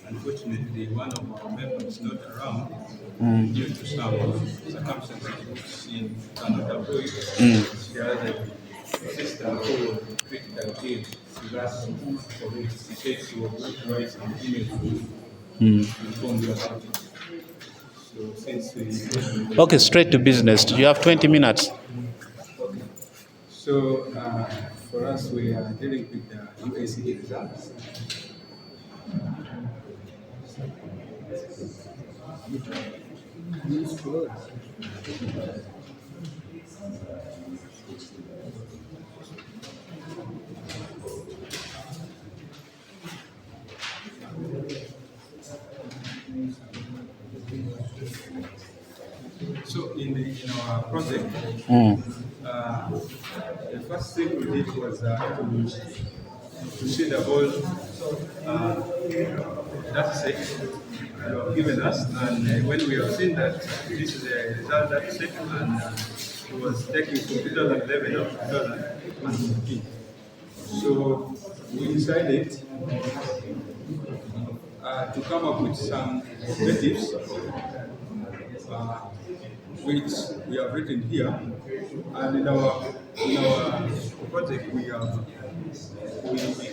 Unfortunately, one of our members is not around due to some circumstances which she cannot avoid. She has a sister who was critical ill with us for it. She said she was going to write some email to inform you about it. So since we Okay, straight to business. You have 20 minutes. okay. So for us, we are dealing with the UAC results. So in our project, uh, the first thing we did was to see the whole data set you have given us, and when we have seen that this is the result data set, and it was taken from 2011 up to 2015. So we decided to come up with some objectives uh, which we have written here, and in our project we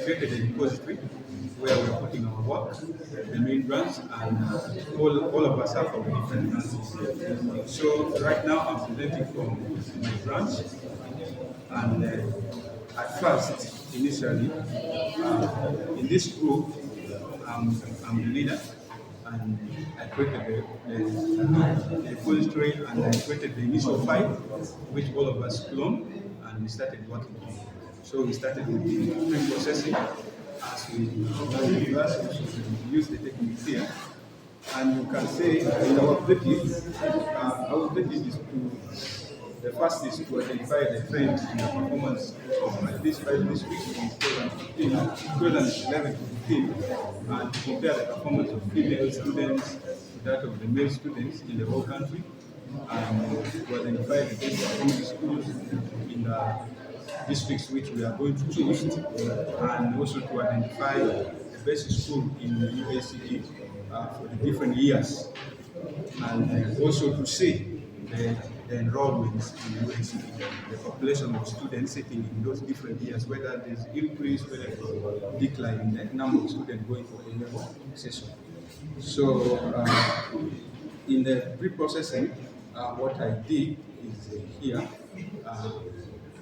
created a repository where we are putting our work, the main branch, and all of us are from different branches. So right now I'm presenting from my branch, and at first, initially, in this group, I'm the leader, and I created the repository, and I created the initial file, which all of us cloned, and we started working on. So we started with the pre-processing, as we learned in class, we use the techniques here. And you can say in our objective is the first is to identify the trends in the performance of this file this week in 2011 to 15, and to compare the performance of female students to that of the male students in the whole country, and to identify the best performing schools in the districts which we are going to choose, and also to identify the best school in the UACE for the different years, and also to see the enrollments in UACE, the population of students sitting in those different years, whether there's increase, whether there's decline in the number of students going for A-level session. So in the pre-processing, what I did is here,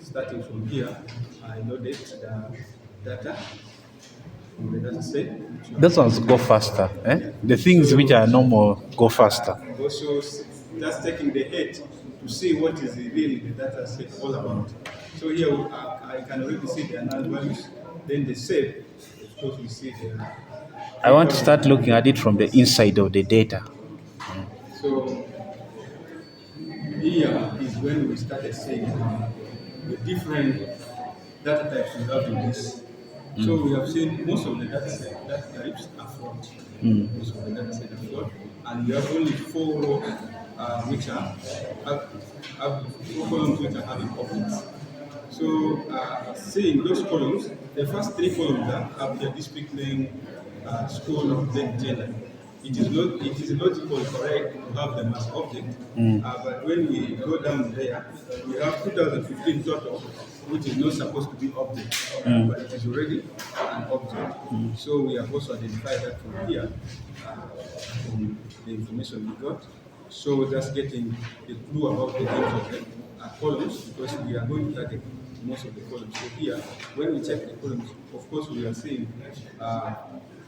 starting from here, I loaded the data from the data set. Those ones go faster. The things which are normal go faster. Also, just taking the head to see what is really the data set all about. So here I can already see the null values, then the save, of course we see the... I want to start looking at it from the inside of the data. So here is when we started seeing the different data types we have in this. So we have seen most of the data types are fraud. Most of the data sets are fraud, and we have only 4 rows which are have 4 columns which are having objects. So seeing those columns, the first 3 columns have the district name, school, then gender. It is logically correct to have them as object, but when we go down there, we have 2015 total, which is not supposed to be object, but it is already an object. So we have also identified that from here, from the information we got. So just getting the clue about the names of the columns, because we are going to target most of the columns. So here, when we check the columns, of course we are seeing,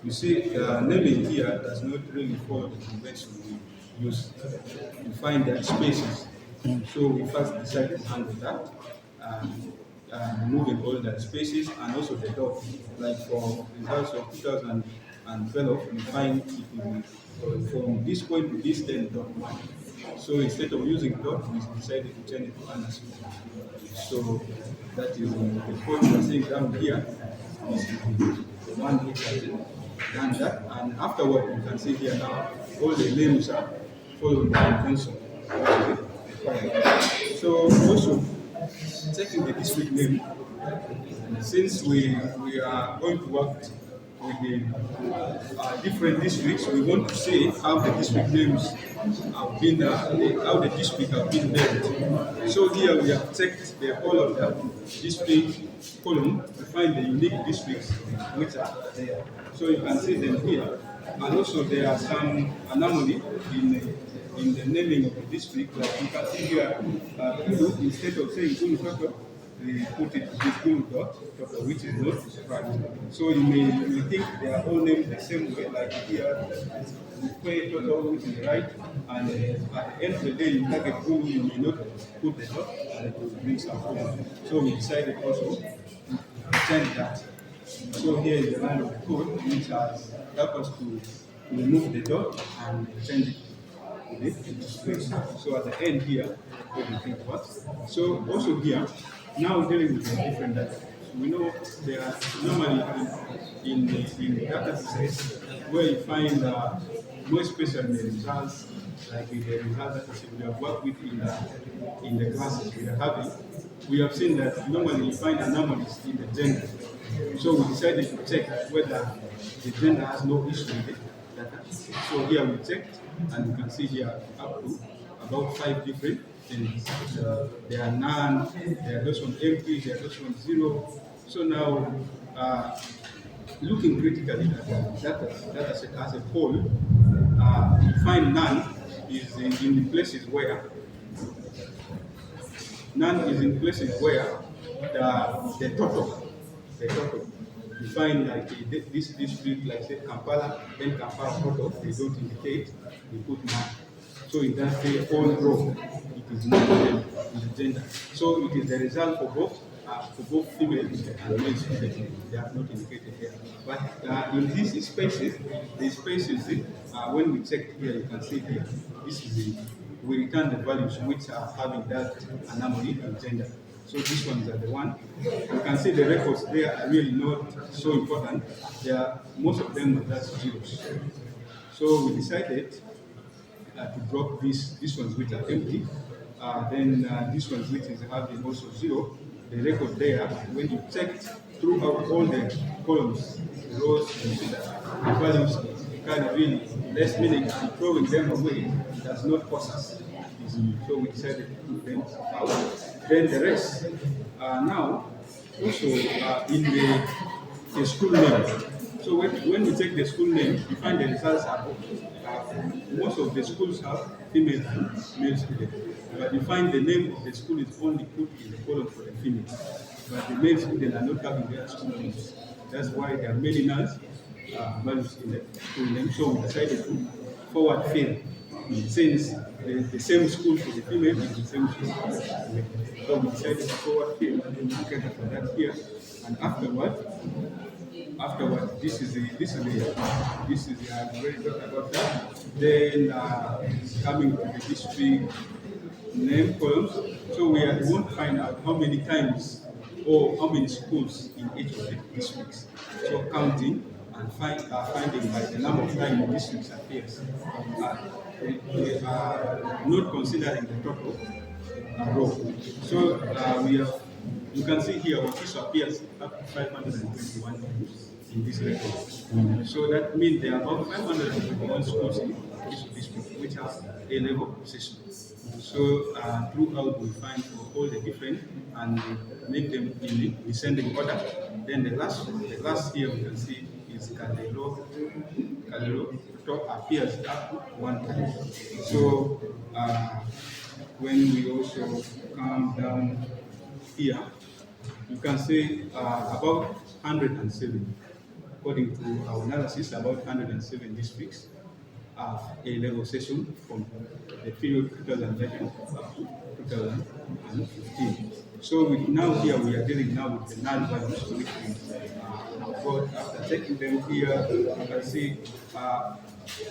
you see, naming here does not really follow the convention we use to find the spaces. So we first decided to handle that, removing all the spaces and also the dot. Like for results of 2012, we find it is from this point to this 10.1. So instead of using dot, we decided to change it to underscore. So that is the point we are seeing down here. This is the one which has done that, and afterward you can see here now all the names are following the convention. So also checking the district name, since we are going to work with the different districts. We want to see how the district names have been, how the district have been named. So here we have checked the whole of the district column to find the unique districts which are there. So you can see them here. And also there are some anomaly in the naming of the district. Like you can see here, Kulu, instead of saying Kulu Toto, they put it with Kulu Dot, which is not right. So you may think they are all named the same way, like here, Kwe Toto, which is right, and at the end of the day, you target Kulu, you may not put the dot, and it will bring some problem. So we decided also to change that. So here is the line of the code, which has helped us to remove the dot and change it to the space. So at the end here, we think what. So also here, now dealing with the different data. We know there are normally in the data sets where you find more especially the results, like in the result that we have worked with in the classes we are having. We have seen that normally you find anomalies in the gender. So we decided to check whether the gender has no issue with it. So here we checked, and you can see here up to about 5 different things. There are none, there are those one empty, there are those one 0. So now, looking critically at data set as a whole, you find none is in the places where the total, you find like this district, like say Kampala, then Kampala total, they don't indicate, we put none. So in that way, all row, it is not in the gender. So it is the result for both females and males. They are not indicated here. But in these spaces, the spaces, when we check here, you can see here, this is we return the values which are having that anomaly in gender. So these ones are the one. You can see the records there are really not so important. Most of them are just zeros. So we decided to drop these ones which are empty. Then these ones which is having also 0. The record there, when you checked throughout all the columns, the rows, and the values kind of really less, meaning throwing them away does not cost us. So we decided to put them out. Then the rest now also in the school name. So when we check the school name, we find the results are most of the schools have female and male students. But you find the name of the school is only put in the column for the female. But the male students are not having their school names. That's why there are many nulls values in the school name. So we decided to forward fill. Since the same school for the female is the same school for the male. So we decided to forward fill together for that here. And afterward, this is I've already talked about that. Then coming to the district name columns, so we want to find out how many times or how many schools in each of the districts. So counting and finding by the number of times the districts appears. We are not considering the total row. So you can see here what this appears up to 521 times in this record. So that means there are about 521 schools in each district which have A-level session. So throughout we find all the different and make them in descending order. Then the last here we can see is Kalero appears up to 1 time. So when we also come down here, you can see about 107. According to our analysis, about 107 districts have A-level session from the period 2011 up to 2015. So now here we are dealing now with the null values which we got after checking them here. You can see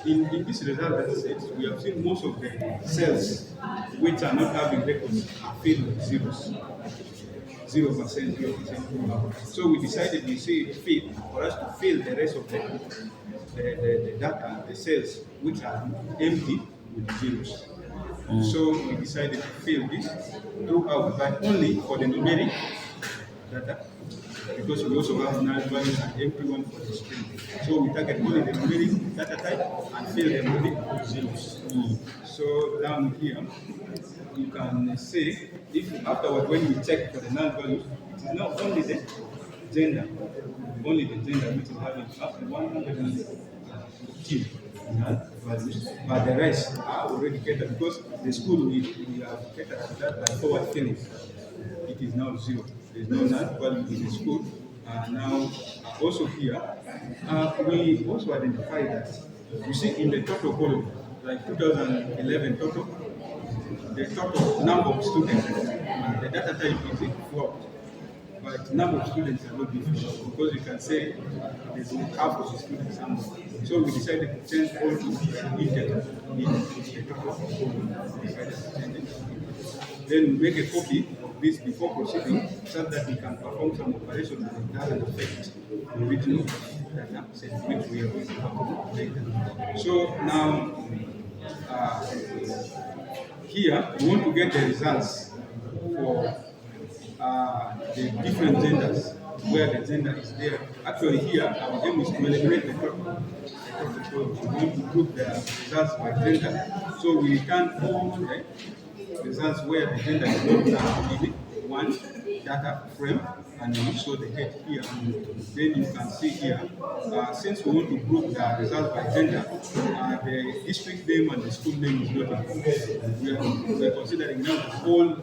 in this result data set, we have seen most of the cells which are not having records are filled with zeros. 0%, 0%. So we decided we see it fit for us to fill the rest of the data, the cells which are empty with zeros. So we decided to fill this throughout, but only for the numeric data. because we also have null values and empty one for the string. So we target only the numeric data type and fill them with zeros. So down here, you can say if afterward when we check for the null values, it is not only the gender, which is having up to 114 null values, but the rest are already catered because the school we have catered to that by forward filling. It is now 0. There is no null value in the school. Now, also here, we also identify that you see in the total column, like 2011 total, the total number of students, the data type is float, but number of students are not different because you can say there's half of the students somewhere. So we decided to change all to integer in the total column. We decided to change it. Then we make a copy of this before proceeding so that we can perform some operations that doesn't affect the original data set which we are going to perform later. So now, here we want to get the results for the different genders, where the gender is there. Actually here, our aim is to eliminate the total. So we want to group the results by gender. So we return all the results where the gender is not in one data frame, and we show the head here. Then you can see here, since we want to group the results by gender, the district name and the school name is not included. We are considering now the whole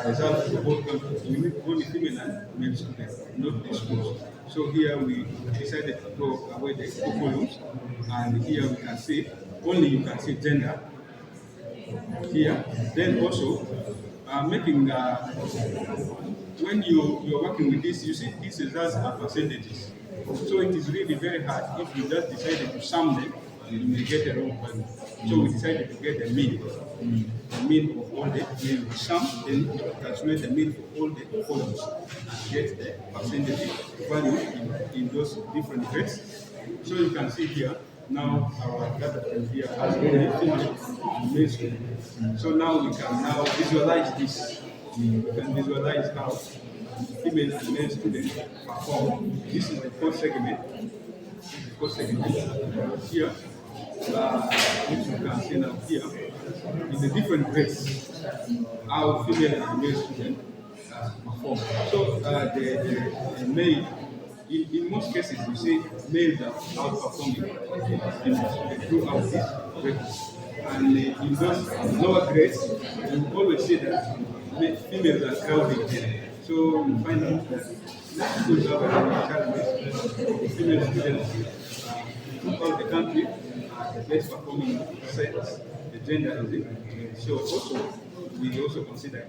results of the whole country. We need only female and male students, not the schools. So here we decided to go away the two columns, and here we can see, only you can see gender here. Then also making when you're working with this, you see these results are percentages. So it is really very hard if you just decided to sum them, you may get a wrong value. So we decided to get the mean of all the we sum, then calculate the mean for all the columns and get the percentage value in those different grades. So you can see here. Now our data frame here has already finished male student. So now we can now visualize this. We can visualize how female and male students perform. This is the code segment. Here, which you can see now here, in the different grades, how female and male students perform. So the male, in most cases, you see males are outperforming females throughout this grades. And in those lower grades, you always see that females are crowded. So you find out that schools have a challenges. Female students throughout the country are the best performing sets. The gender is it. So also, we also consider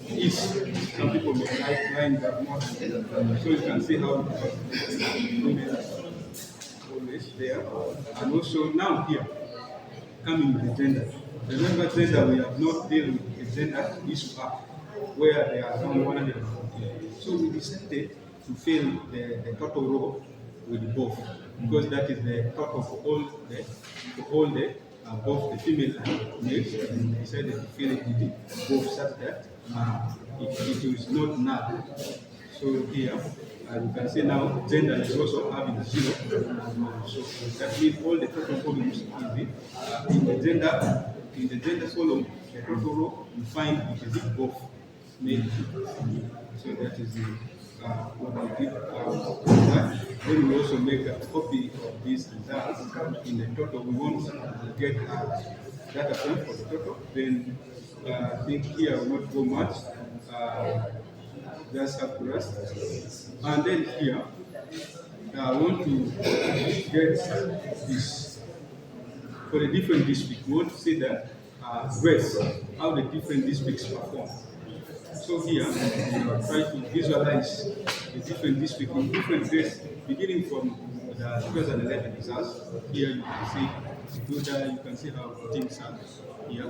East. Some people may like lines that more. So you can see how women always there. And also now here, coming with the gender. Remember gender, we have not dealt with the gender issue up, where there are only 140. So we decided to fill the total row with both, because that is the total for all the both the female and males, and we decided to fill it with both such that it is not null. So here, you can see now gender is also having 0. So that means all the total columns in the gender column, the total row, you find it is both male. So that is what we did. Then we also make a copy of these results in the total. We want to get data frame for the total. Then I think here will not go much. Just have to rest. And then here, I want to get this for the different districts. We want to see that grades, how the different districts perform. So here, try to visualize the different districts in different grades, beginning from the 2011 results. Here you can see you can see how things are here.